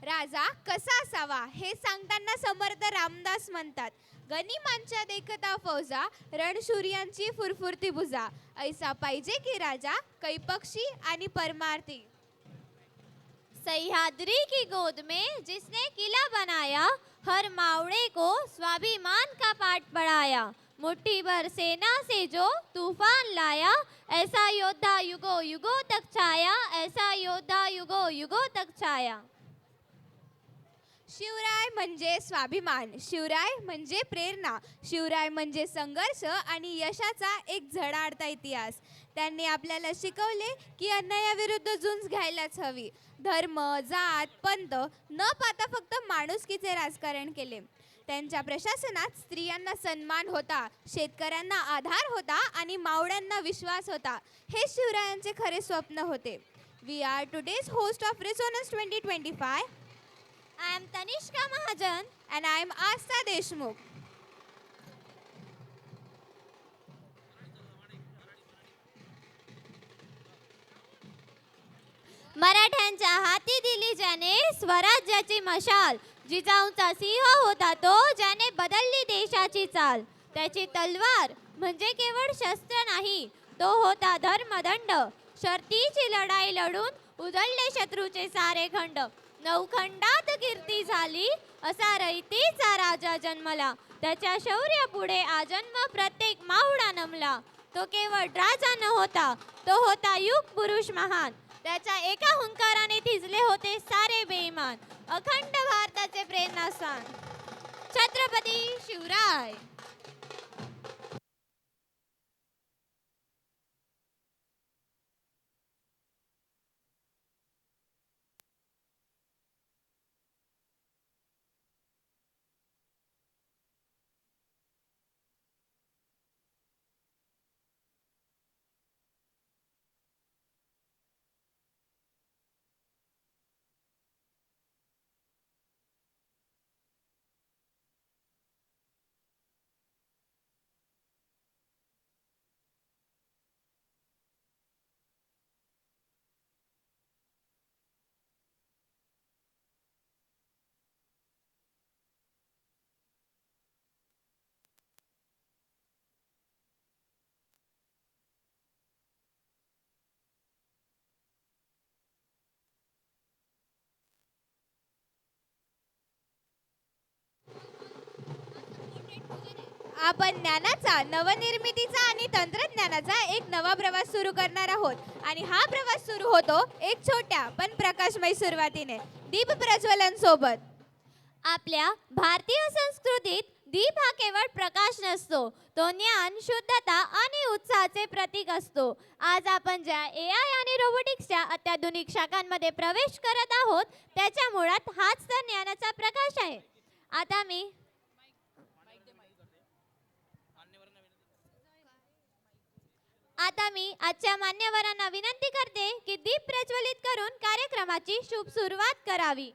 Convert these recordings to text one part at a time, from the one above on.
राजा कसा असावा हे सांगताना समर्थ रामदास म्हणतात, गनिमांच्या देखता फौजा, रणशूर्यांची फुरफुरती भुजा, ऐसा पाहिजे की राजा कैपक्षी आणि परमार्थी. सह्याद्री की गोद में जिसने किला बनाया, हर मावड़े को स्वाभिमान का पाठ पढ़ाया. मुट्ठी भर सेना से जो तूफान लाया, ऐसा योद्धा युगों युगों तक छाया, ऐसा योद्धा युगों युगों तक छाया. शिवराय म्हणजे स्वाभिमान, शिवराय म्हणजे प्रेरणा, शिवराय म्हणजे संघर्ष आणि यशाचा एक झळाळता इतिहास. त्यांनी आपल्याला शिकवले की अन्यायाविरुद्ध झुंज घ्यायलाच हवी. धर्म, जात, पंथ न पाहता फक्त माणुसकीचे राजकारण केले. त्यांच्या प्रशासनात स्त्रियांना सन्मान होता, शेतकऱ्यांना आधार होता आणि मावळ्यांना विश्वास होता. हे शिवरायांचे खरे स्वप्न होते. We are today's host of resonance 2025. I am Tanishka Mahajan And I am Asta Deshmukh. मराठ्यांच्या हाती दिली ज्याने स्वराज्याची मशाल, जिजाऊंचा सिंह होता तो ज्याने बदलली देशाची चाल. त्याची तलवार म्हणजे केवळ शस्त्र नाही, तो होता धर्मदंड. शर्तीची लढाई लढून उधळले शत्रूचे सारे खंड. नवखंडात कीर्ती झाली, असा रयतेचा राजा जन्मला. त्याच्या शौर्यापुढे आजन्म प्रत्येक मावळा नमला. तो केवळ राजा न होता, तो होता युग पुरुष महान. त्याच्या एका हुंकाराने थिजले होते सारे बेईमान. अखंड भारताचे प्रेरणास्थान छत्रपती शिवराय. आपण ज्ञानाचा, नवनिर्मितीचा आणि तंत्रज्ञानाचा एक नवा प्रवास सुरू करणार आहोत. आणि हा प्रवास सुरू होतो एक छोट्या पण प्रकाशमय सुरुवातीने, दीप प्रज्वलन सोबत. आपल्या भारतीय संस्कृतीत दीप हा केवळ प्रकाश नसतो, तो ज्ञान, शुद्धता आणि उत्साहाचे प्रतीक असतो. आज आपण ज्या AI आणि रोबोटिक्सच्या अत्याधुनिक शाखांमध्ये प्रवेश करत आहोत, त्याच्या मुळात हाच तर ज्ञानाचा प्रकाश आहे. आता मी आजच्या मान्यवरांना विनंती करते की दीप प्रज्वलित करून कार्यक्रमाची शुभ सुरुवात करावी.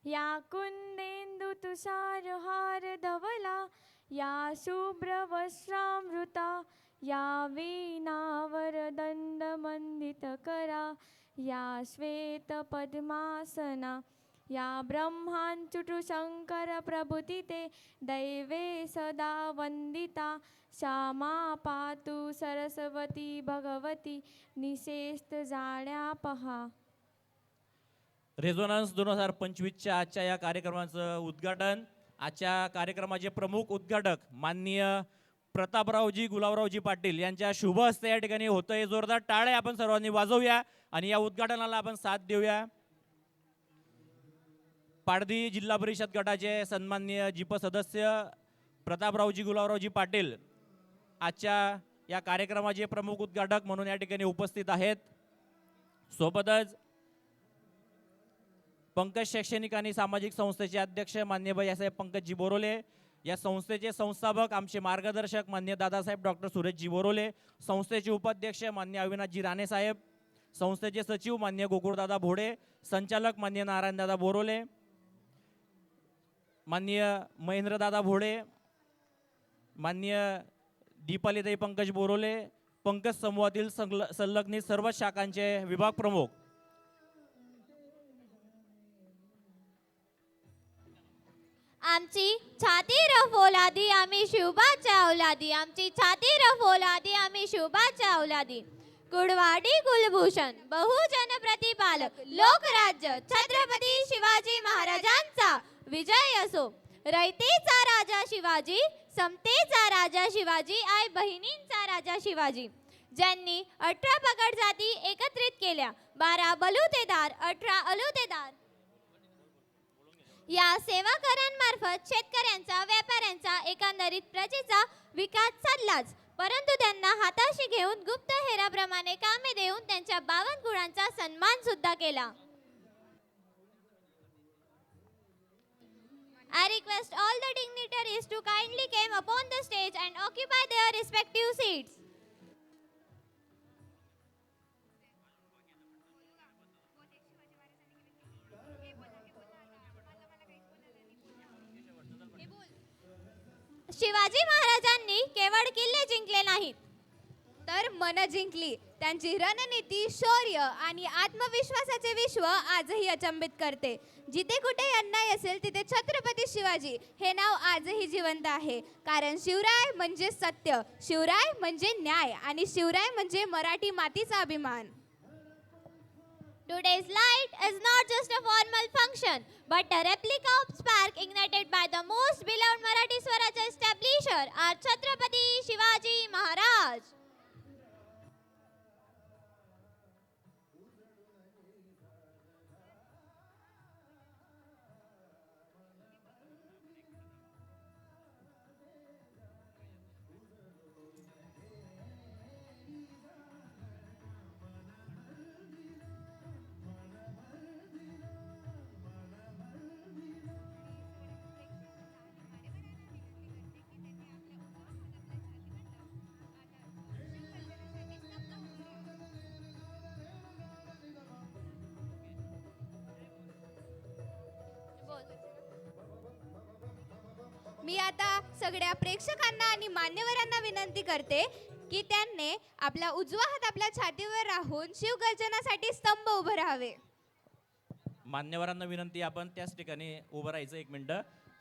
या कुंदेंदु तुषारहार धवला, या शुभ्र वस्त्रामृता, या वीणावरदंड मंडित करा, या श्वेत पद्मासना, या ब्रह्मांचुटु शंकर प्रभुतिते, दैवे सदा वंदिता, श्यामा पातु सरस्वती भगवती, निशेस्त जाण्या पहा. रेझोनन्स 2025च्या आजच्या या कार्यक्रमाचं उद्घाटन, आजच्या कार्यक्रमाचे प्रमुख उद्घाटक माननीय प्रतापरावजी गुलाबरावजी पाटील यांच्या शुभ हस्ते या ठिकाणी होतंय. जोरदार टाळ्या आपण सर्वांनी वाजवूया आणि या उद्घाटनाला आपण साथ देऊया. पाडदी जिल्हा परिषद गटाचे सन्माननीय जिप सदस्य प्रतापरावजी गुलाबरावजी पाटील आजच्या या कार्यक्रमाचे प्रमुख उद्घाटक म्हणून या ठिकाणी उपस्थित आहेत. सोबतच पंकज शैक्षणिक आणि सामाजिक संस्थेचे अध्यक्ष मान्य भैयासाहेब पंकजजी बोरोले, या संस्थेचे संस्थापक आमचे मार्गदर्शक मान्य दादासाहेब डॉक्टर सुरेशजी बोरोले, संस्थेचे उपाध्यक्ष मान्य अविनाशजी राणे साहेब, संस्थेचे सचिव मान्य गोकुळदादा भोडे, संचालक मान्य नारायणदादा बोरोले, मान्य महेंद्रदादा भोडे, मान्य दीपालीताई पंकज बोरोले, पंकज समूहातील संलग्नित सर्व शाखांचे विभाग प्रमुख, आमची छाती रफोलादी आम्ही शिवबाच्या औलादी, आमची छाती रफोलादी आम्ही शिवबाच्या औलादी. कुडवाडी कुलभूषण बहुजन प्रतिपालक लोकराज्य छत्रपती शिवाजी महाराजांचा विजय असो. रयतेचा राजा शिवाजी, समतेचा राजा शिवाजी, आई बहिणींचा राजा शिवाजी, ज्यांनी 18 पगड जाती एकत्रित केल्या, 12 बलुतेदार, 18 अलुतेदार. या सेवाकरांमार्फत शेतकऱ्यांचा, व्यापाऱ्यांचा, एकंदरीत प्रजेचा विकास साधलाच, परंतु त्यांना हाताशी घेऊन गुप्त हेराप्रमाणे कामे देऊन त्यांच्या 52 गुणांचा सन्मान सुद्धा केला. I request all the dignitaries to kindly come upon the stage and occupy their respective seats. Shivaji महाराजांनी केवळ किल्ले जिंकले नाहीत, तर मन जिंकली. त्यांची रणनीती, शौर्य आणि आत्मविश्वासाचे विश्व आजही अचंबित करते. जिथे कुठे अन्याय असेल तिथे छत्रपती शिवाजी हे नाव आजही जिवंत आहे. कारण शिवराय म्हणजे सत्य, शिवराय म्हणजे न्याय आणि शिवराय म्हणजे मराठी मातीचा अभिमान. Today's light is not just a formal function, but a replica of spark ignited by the most beloved Marathi Swaraj establisher, our Chhatrapati Shivaji Maharaj. मी आता सगळ्या प्रेक्षकांना आणि मान्यवरांना विनंती करते की त्यांनी आपला उजवा हात आपल्या छातीवर राहून शिवगर्जनासाठी स्तंभ उभे राहावे. मान्यवरांना विनंती, आपण त्याच ठिकाणी उभं राहायचं. 1 मिनिट.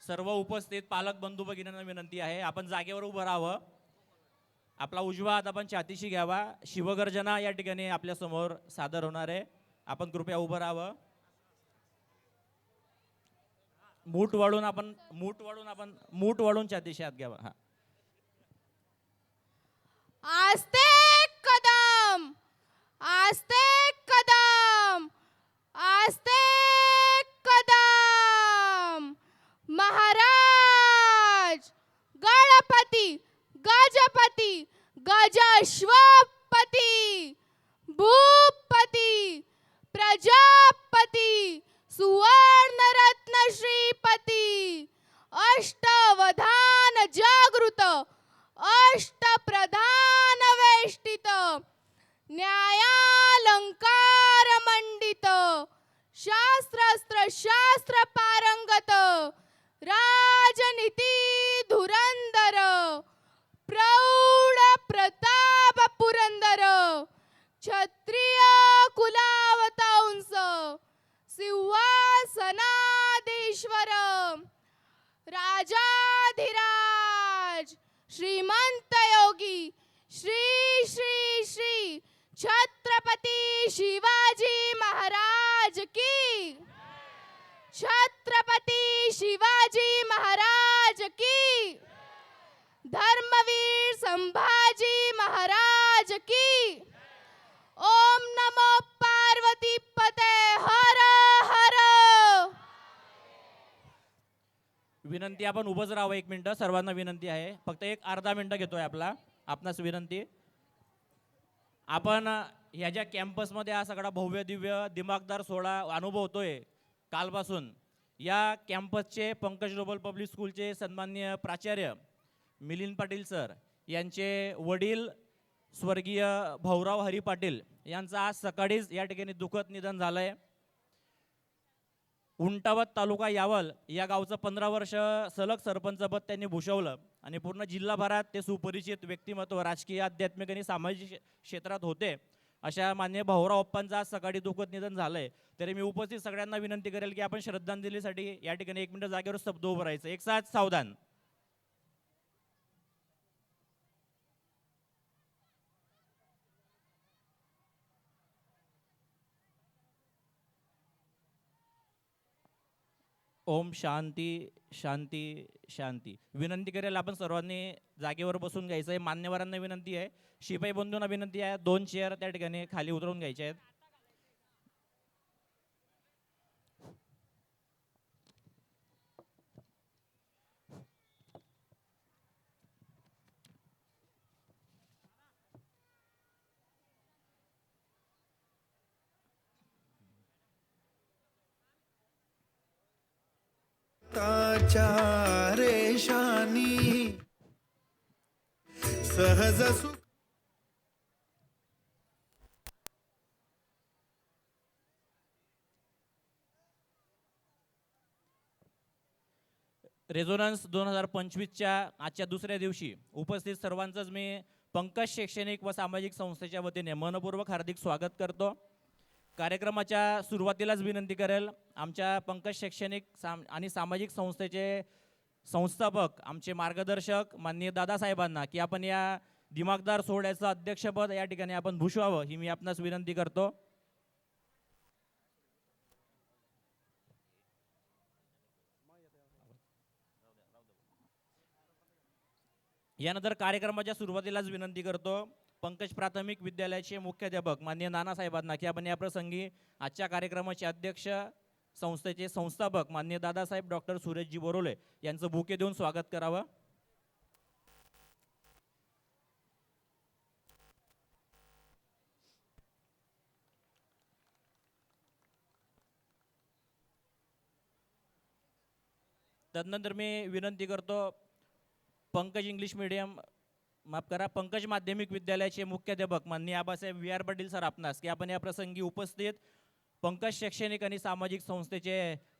सर्व उपस्थित पालक बंधू भगिनींना विनंती आहे, आपण जागेवर उभं राहावं. आपला उजवा हात आपण छातीशी घ्यावा. शिवगर्जना या ठिकाणी आपल्या समोर सादर होणार आहे. आपण कृपया उभं राहावं. मूठ वाढून छातीशी हात घ्यावा. हा. आस्ते कदम, आस्ते कदम, आस्ते कदम. महाराज गणपती गजपती गजश्वपती भूपती प्रजापती सुवर्णरत्न श्रीपती अष्टवधान जागृत अष्टप्रधान वेष्टित न्यायालंकार मंडित शास्त्रास्त्र शास्त्र पारंगत राजनीती धुरंदर प्रौढ प्रताप पुरंदर क्षत्रिय कुलावतांस सिंहासनाधीश्वर राजाधिराज श्रीमंत योगी श्री श्री श्री छत्रपती शिवाजी महाराज की, छत्रपती शिवाजी महाराज की, धर्मवीर संभाजी महाराज की. ओम नमो पार्वती पते हर हर. विनंती, आपण उभंच राहावं. 1 मिनिट. सर्वांना विनंती आहे, फक्त एक अर्धा मिनिट घेतोय आपणास विनंती. आपण ह्या ज्या कॅम्पसमध्ये हा सगळा भव्य दिव्य दिमागदार सोहळा अनुभवतोय कालपासून, या कॅम्पसचे पंकज ग्लोबल पब्लिक स्कूलचे सन्माननीय प्राचार्य मिलिंद पाटील सर यांचे वडील स्वर्गीय भाऊराव हरी पाटील यांचं आज सकाळीच या ठिकाणी दुःखद निधन झालंय. उंटावत तालुका यावल या गावचं 15 वर्ष सलग सरपंचपद त्यांनी भूषवलं आणि पूर्ण जिल्हाभरात ते सुपरिचित व्यक्तिमत्व, राजकीय, आध्यात्मिक आणि सामाजिक क्षेत्रात होते. अशा मान्य भाऊराव अप्पांचं आज सकाळी दुःखद निधन झालंय. तरी मी उपस्थित सगळ्यांना विनंती करेल की आपण श्रद्धांजलीसाठी या ठिकाणी 1 मिनिट जागेवर स्तब्ध उभं राहायचं. एक साथ सावधान. ओम शांती शांती शांती. विनंती करेल आपण सर्वांनी जागेवर बसून घ्यायचं आहे. मान्यवरांना विनंती आहे, शिपाई बंधूंना विनंती आहे, 2 चेअर त्या ठिकाणी खाली उतरवून घ्यायचे आहेत. ताच्या रेशानी सहज सुख रेझोनन्स 2025च्या आजच्या दुसऱ्या दिवशी उपस्थित सर्वांचंच मी पंकज शैक्षणिक व सामाजिक संस्थेच्या वतीने मनपूर्वक हार्दिक स्वागत करतो. कार्यक्रमाच्या सुरुवातीलाच विनंती करेल आमच्या पंकज शैक्षणिक आणि सामाजिक संस्थेचे संस्थापक, आमचे मार्गदर्शक माननीय दादासाहेबांना की आपण या दिमागदार सोहळ्याचं अध्यक्षपद या ठिकाणी आपण भूषवावं ही मी आपणास विनंती करतो. यानंतर कार्यक्रमाच्या सुरुवातीलाच विनंती करतो पंकज प्राथमिक विद्यालयाचे मुख्याध्यापक माननीय नानासाहेबांना की आपण या प्रसंगी आजच्या कार्यक्रमाचे अध्यक्ष, संस्थेचे संस्थापक माननीय दादासाहेब डॉक्टर सुरेशजी बोरोले यांचं बुके देऊन स्वागत करावं. तदनंतर मी विनंती करतो पंकज इंग्लिश मीडियम पंकज माध्यमिक विद्यालयाचे मुख्याध्यापक माननीय आबासाहेब VR पाटील सर आपणास की आपण या प्रसंगी उपस्थित पंकज शैक्षणिक आणि सामाजिक संस्थेचे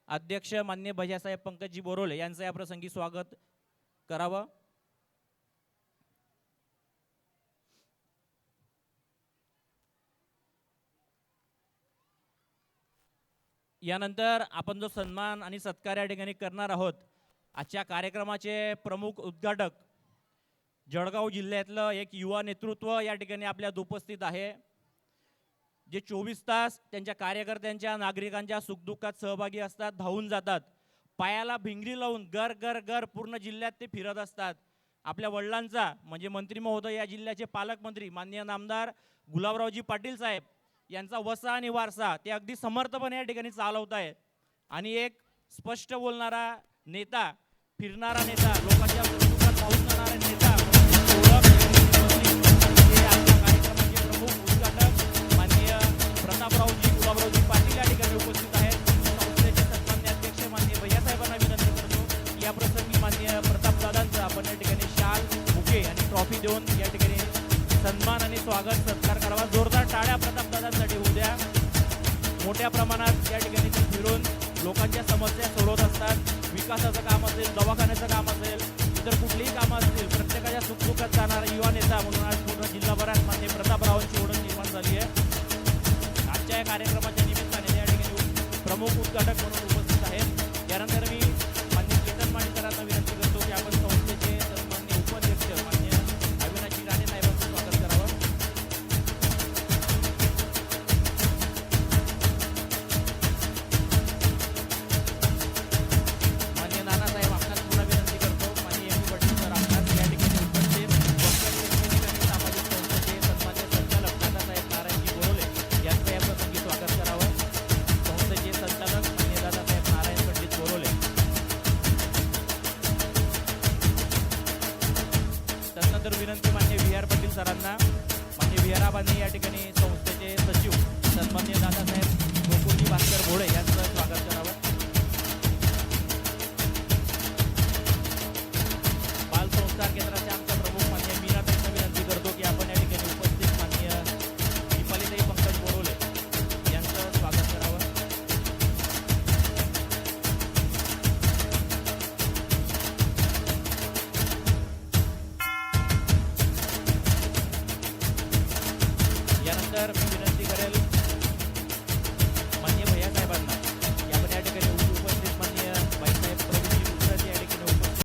अध्यक्ष माननीय भैयासाहेब पंकजजी बोरोले यांचं या प्रसंगी स्वागत करावं. यानंतर आपण जो सन्मान आणि सत्कार या ठिकाणी करणार आहोत, आजच्या कार्यक्रमाचे प्रमुख उद्घाटक जळगाव जिल्ह्यातलं एक युवा नेतृत्व या ठिकाणी आपल्यात उपस्थित आहे, जे 24 तास त्यांच्या कार्यकर्त्यांच्या, नागरिकांच्या सुखदुःखात सहभागी असतात, धावून जातात, पायाला भिंगरी लावून घर घर घर पूर्ण जिल्ह्यात ते फिरत असतात. आपल्या वडिलांचा म्हणजे मंत्री महोदय, या जिल्ह्याचे पालकमंत्री माननीय नामदार गुलाबरावजी पाटील साहेब यांचा वसा आणि वारसा ते अगदी समर्थपणे या ठिकाणी चालवत आहेत. आणि एक स्पष्ट बोलणारा नेता, फिरणारा नेता, लोकांच्या सुखदुःखात धावून जाणारा नेता कार्यक्रमाचे प्रमुख उद्घाटक माननीय प्रतापरावजी गुलाबरावजी पाटील या ठिकाणी उपस्थित आहेत. संस्थेचे सन्मान्य अध्यक्ष माननीय भैयासाहेबांना विनंती करतो या प्रसंगी माननीय प्रतापदादांचं आपण या ठिकाणी शाल, बुके आणि ट्रॉफी देऊन या ठिकाणी सन्मान आणि स्वागत सत्कार करावा. जोरदार टाळ्या प्रतापदादांसाठी होऊ द्या. मोठ्या प्रमाणात या ठिकाणी ते फिरून लोकांच्या समस्या सोडवत असतात. विकासाचं काम असेल, दवाखान्याचं काम असेल, इतर कुठलीही कामं असतील, प्रत्येकाच्या सुखदुःखात जाणारा युवा नेता म्हणून आज पूर्ण जिल्हाभरात माननीय प्रतापरावांची ओळख निर्माण झाली आहे. आजच्या या कार्यक्रमाच्या निमित्ताने या ठिकाणी प्रमुख उद्घाटक म्हणून उपस्थित आहेत. यानंतर मी माननीय केतन माणिकरांना विनंती करतो की आपण संस्थेचे सन्माननीय उपाध्यक्ष माननीय अविनाश राणे साहेबांचं स्वागत करावं. माननीय नानासाहेब आपणास पुन्हा विनंती करतो, माननीय MP पाटील सर आपणास या ठिकाणी उपस्थित सामाजिक संस्थेचे सन्मान्य संचालक दादासाहेब नारायणजी बोरोले यांचं या प्रसंगी स्वागत करावं. संस्थेचे संचालक माननीय दादासाहेब नारायण पंडित बोरोले. तर मी विनंती करेल